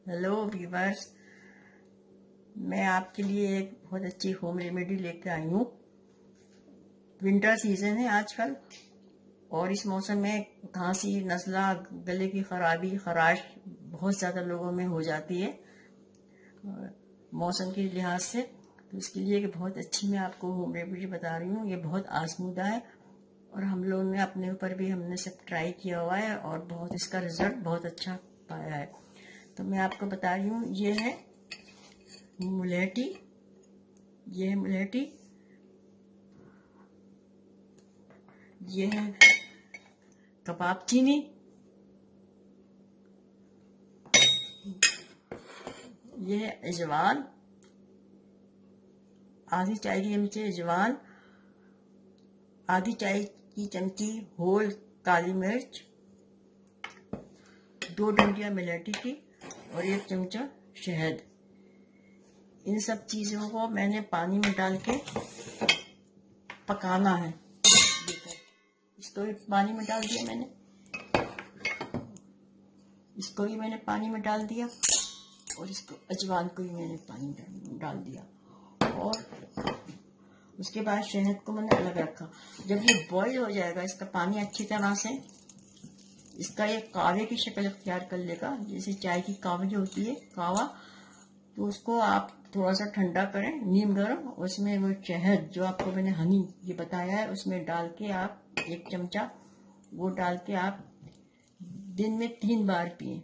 Hello viewers, मैं आपके लिए एक बहुत अच्छी होम रेमेडी लेकर आई हूँ। विंटर सीजन है आजकल और इस मौसम में खांसी, नज़ला, गले की खराबी, खराश बहुत ज़्यादा लोगों में हो जाती है मौसम के लिहाज से। तो इसके लिए एक बहुत अच्छी मैं आपको होम रेमेडी बता रही हूँ। ये बहुत आजमूदा है और हम लोगों ने अपने ऊपर भी हमने सब ट्राई किया हुआ है और बहुत इसका रिजल्ट बहुत अच्छा पाया है। तो मैं आपको बता रही हूँ, ये है मुलेठी, ये है मुलेठी, ये है कबाब चीनी, ये है अजवान, आधी चाय की चमची अजवान, आधी चाय की चमची होल काली मिर्च, 2 डंडियां मुलेठी की और 1 चमचा शहद। इन सब चीज़ों को मैंने पानी में डाल के पकाना है। इसको भी पानी में डाल दिया मैंने, इसको भी मैंने पानी में डाल दिया और इसको अजवान को भी मैंने पानी में डाल दिया और उसके बाद शहद को मैंने अलग रखा। जब ये बॉईल हो जाएगा, इसका पानी अच्छी तरह से इसका एक कावे की शक्ल इख्तियार कर लेगा, जैसे चाय की कावे जो होती है कावा, तो उसको आप थोड़ा सा ठंडा करें, नीम गर्म, उसमें वो शहद जो आपको मैंने हनी ये बताया है उसमें डाल के आप 1 चमचा वो डाल के आप दिन में 3 बार पिए।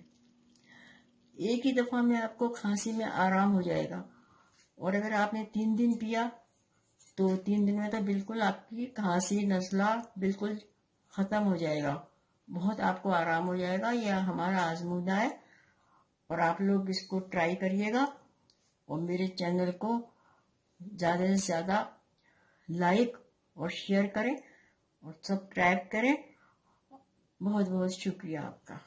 एक ही दफा में आपको खांसी में आराम हो जाएगा और अगर आपने 3 दिन पिया तो 3 दिन में तो बिल्कुल आपकी खांसी, नज़ला बिल्कुल खत्म हो जाएगा, बहुत आपको आराम हो जाएगा। यह हमारा आजमूदा है और आप लोग इसको ट्राई करिएगा और मेरे चैनल को ज़्यादा से ज़्यादा लाइक और शेयर करें और सब्सक्राइब करें। बहुत बहुत शुक्रिया आपका।